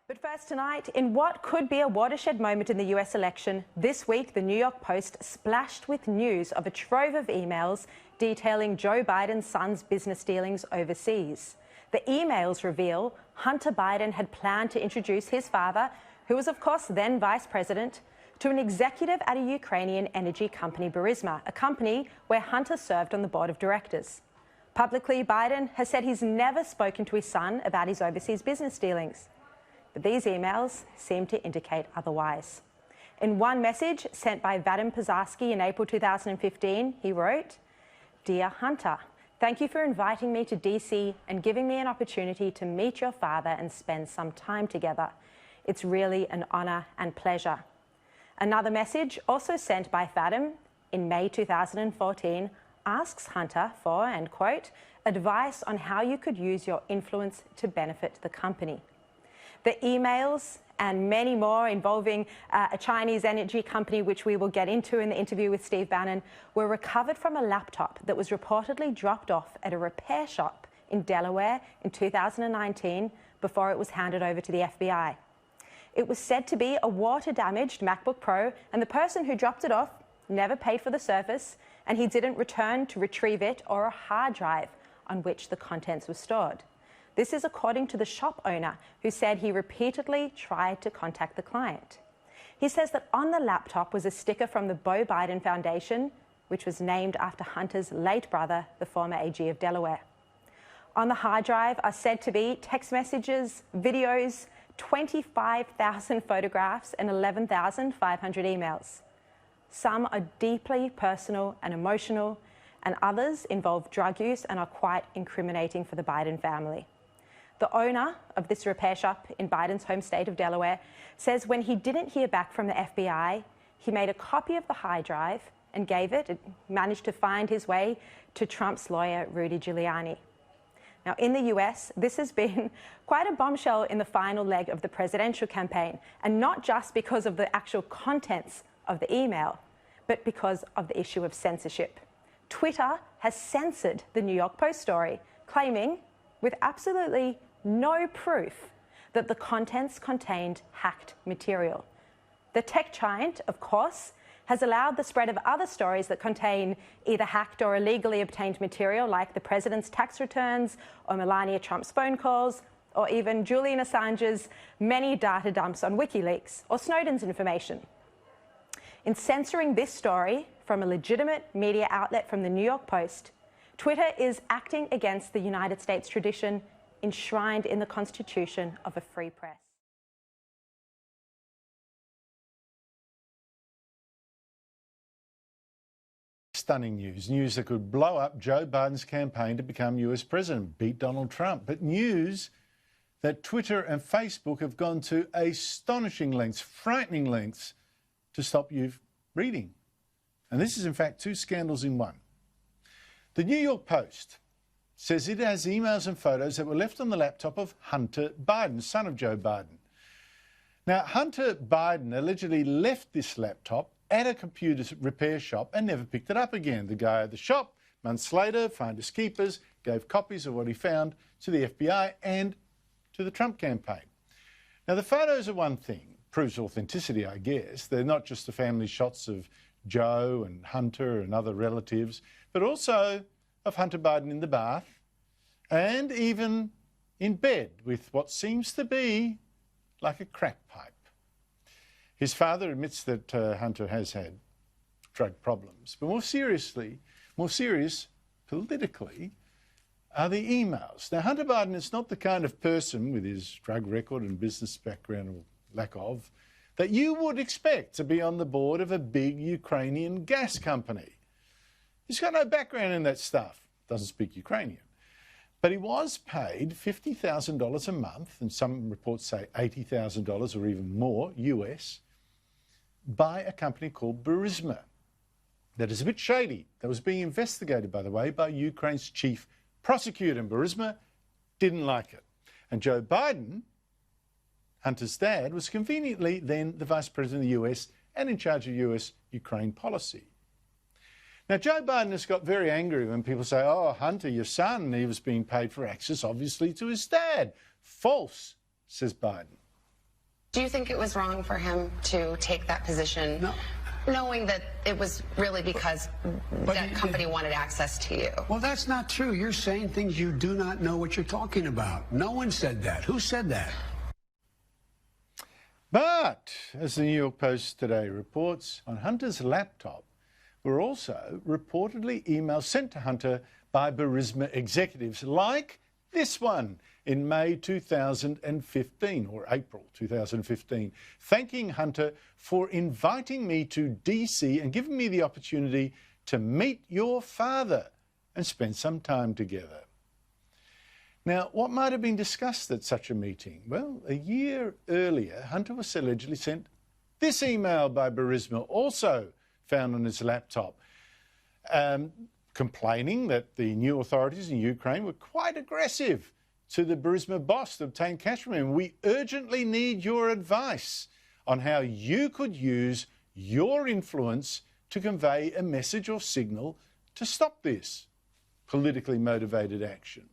But first tonight, in what could be a watershed moment in the US election, this week the New York Post splashed with news of a trove of emails detailing Joe Biden's son's business dealings overseas. The emails reveal Hunter Biden had planned to introduce his father, who was of course then vice president, to an executive at a Ukrainian energy company, Burisma, a company where Hunter served on the board of directors. Publicly, Biden has said he's never spoken to his son about his overseas business dealings. But these emails seem to indicate otherwise. In one message sent by Vadim Pizarski in April 2015, he wrote, "Dear Hunter, thank you for inviting me to DC and giving me an opportunity to meet your father and spend some time together. It's really an honour and pleasure." Another message, also sent by Vadim in May 2014, asks Hunter for, and quote, advice on how you could use your influence to benefit the company. The emails and many more involving a Chinese energy company, which we will get into in the interview with Steve Bannon, were recovered from a laptop that was reportedly dropped off at a repair shop in Delaware in 2019 before it was handed over to the FBI. It was said to be a water-damaged MacBook Pro, and the person who dropped it off never paid for the service, and he didn't return to retrieve it or a hard drive on which the contents were stored. This is according to the shop owner, who said he repeatedly tried to contact the client. He says that on the laptop was a sticker from the Beau Biden Foundation, which was named after Hunter's late brother, the former AG of Delaware. On the hard drive are said to be text messages, videos, 25,000 photographs and 11,500 emails. Some are deeply personal and emotional, and others involve drug use and are quite incriminating for the Biden family. The owner of this repair shop in Biden's home state of Delaware says when he didn't hear back from the FBI, he made a copy of the hard drive and it managed to find his way to Trump's lawyer, Rudy Giuliani. Now, in the US, this has been quite a bombshell in the final leg of the presidential campaign, and not just because of the actual contents of the email, but because of the issue of censorship. Twitter has censored the New York Post story, claiming, with absolutely no proof, that the contents contained hacked material. The tech giant, of course, has allowed the spread of other stories that contain either hacked or illegally obtained material, like the president's tax returns or Melania Trump's phone calls, or even Julian Assange's many data dumps on WikiLeaks or Snowden's information. In censoring this story from a legitimate media outlet from the New York Post, Twitter is acting against the United States tradition enshrined in the Constitution of a free press. Stunning news that could blow up Joe Biden's campaign to become US president, beat Donald Trump. But news that Twitter and Facebook have gone to astonishing lengths, frightening lengths, to stop you reading. And this is in fact two scandals in one. The New York Post says it has emails and photos that were left on the laptop of Hunter Biden, son of Joe Biden. Now, Hunter Biden allegedly left this laptop at a computer repair shop and never picked it up again. The guy at the shop, months later, finders keepers, gave copies of what he found to the FBI and to the Trump campaign. Now, the photos are one thing, proves authenticity, I guess. They're not just the family shots of Joe and Hunter and other relatives, but also of Hunter Biden in the bath and even in bed with what seems to be like a crack pipe. His father admits that Hunter has had drug problems, but more serious politically are the emails. Now, Hunter Biden is not the kind of person with his drug record and business background, or lack of, that you would expect to be on the board of a big Ukrainian gas company. He's got no background in that stuff, doesn't speak Ukrainian. But he was paid $50,000 a month, and some reports say $80,000 or even more US, by a company called Burisma. That is a bit shady. That was being investigated, by the way, by Ukraine's chief prosecutor, and Burisma didn't like it. And Joe Biden, Hunter's dad, was conveniently then the vice president of the US and in charge of US-Ukraine policy. Now, Joe Biden has got very angry when people say, oh, Hunter, your son, he was being paid for access, obviously, to his dad. False, says Biden. Do you think it was wrong for him to take that position? No. Knowing that it was really because that company wanted access to you? Well, that's not true. You're saying things you do not know what you're talking about. No one said that. Who said that? But, as the New York Post today reports, on Hunter's laptop were also reportedly emails sent to Hunter by Burisma executives, like this one in May 2015, or April 2015, thanking Hunter for inviting me to DC and giving me the opportunity to meet your father and spend some time together. Now, what might have been discussed at such a meeting? Well, a year earlier, Hunter was allegedly sent this email by Burisma, also found on his laptop, complaining that the new authorities in Ukraine were quite aggressive to the Burisma boss to obtain cash from him. We urgently need your advice on how you could use your influence to convey a message or signal to stop this politically motivated action.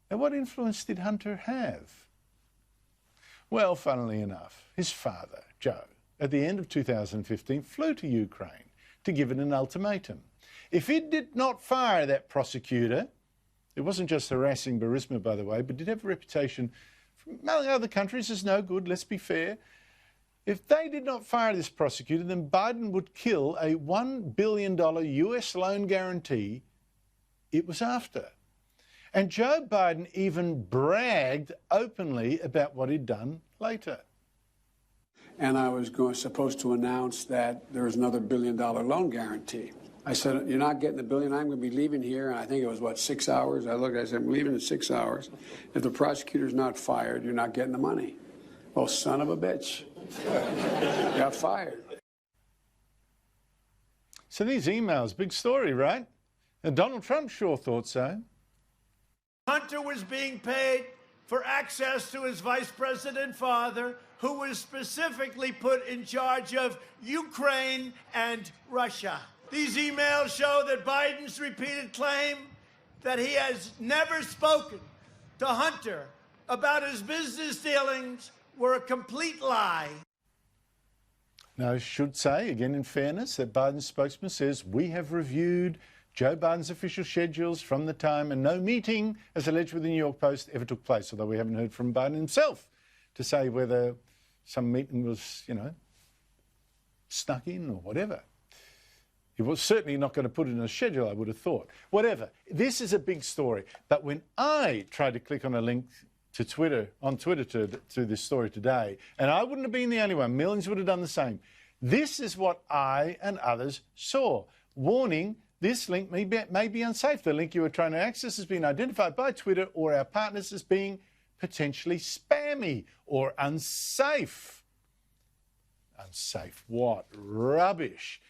Now, what influence did Hunter have? Well, funnily enough, his father, Joe, at the end of 2015, flew to Ukraine to give it an ultimatum. If he did not fire that prosecutor, it wasn't just harassing Burisma, by the way, but did have a reputation among other countries as no good, let's be fair. If they did not fire this prosecutor, then Biden would kill a $1 billion US loan guarantee it was after. And Joe Biden even bragged openly about what he'd done later. And I was supposed to announce that there was another $1 billion loan guarantee. I said, you're not getting the billion. I'm going to be leaving here. And I think it was, 6 hours? I said, I'm leaving in 6 hours. If the prosecutor's not fired, you're not getting the money. Well, son of a bitch. Got fired. So these emails, big story, right? And Donald Trump sure thought so. Hunter was being paid for access to his vice president father, who was specifically put in charge of Ukraine and Russia. These emails show that Biden's repeated claim that he has never spoken to Hunter about his business dealings were a complete lie. Now, I should say, again in fairness, that Biden's spokesman says, we have reviewed Joe Biden's official schedules from the time, and no meeting, as alleged with the New York Post, ever took place, although we haven't heard from Biden himself to say whether some meeting was, snuck in or whatever. He was certainly not going to put it in a schedule, I would have thought. Whatever. This is a big story. But when I tried to click on a link to Twitter, to this story today, and I wouldn't have been the only one, millions would have done the same. This is what I and others saw. Warning, this link may be unsafe. The link you were trying to access has been identified by Twitter or our partners as being potentially spammy or unsafe. Unsafe what? Rubbish.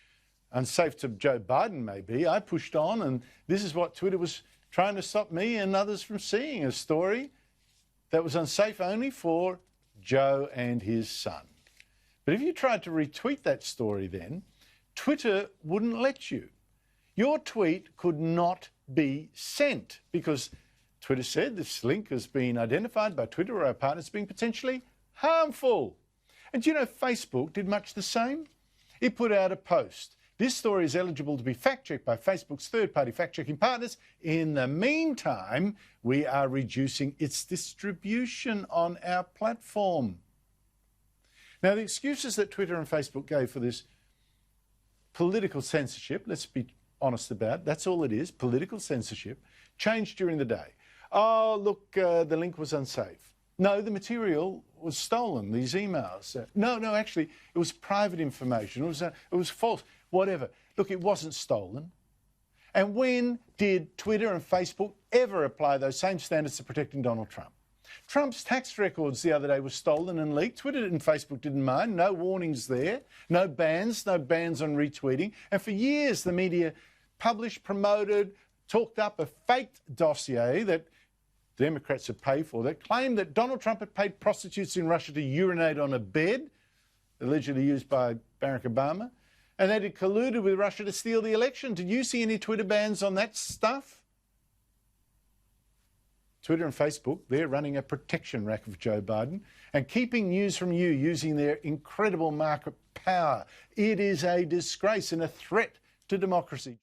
Unsafe to Joe Biden, maybe. I pushed on, and this is what Twitter was trying to stop me and others from seeing, a story that was unsafe only for Joe and his son. But if you tried to retweet that story then, Twitter wouldn't let you. Your tweet could not be sent because Twitter said this link has been identified by Twitter or our partners as being potentially harmful. And do you know Facebook did much the same? It put out a post. This story is eligible to be fact-checked by Facebook's third-party fact-checking partners. In the meantime, we are reducing its distribution on our platform. Now, the excuses that Twitter and Facebook gave for this political censorship, let's be honest about, that's all it is, political censorship, changed during the day. Oh, look, the link was unsafe. No, the material was stolen, these emails. No, actually, it was private information. It was false. Whatever. Look, it wasn't stolen. And when did Twitter and Facebook ever apply those same standards to protecting Donald Trump? Trump's tax records the other day were stolen and leaked. Twitter and Facebook didn't mind. No warnings there. No bans on retweeting. And for years, the media published, promoted, talked up a faked dossier that Democrats had paid for that claimed that Donald Trump had paid prostitutes in Russia to urinate on a bed, allegedly used by Barack Obama, and that it colluded with Russia to steal the election. Did you see any Twitter bans on that stuff? Twitter and Facebook, they're running a protection racket for Joe Biden and keeping news from you using their incredible market power. It is a disgrace and a threat to democracy.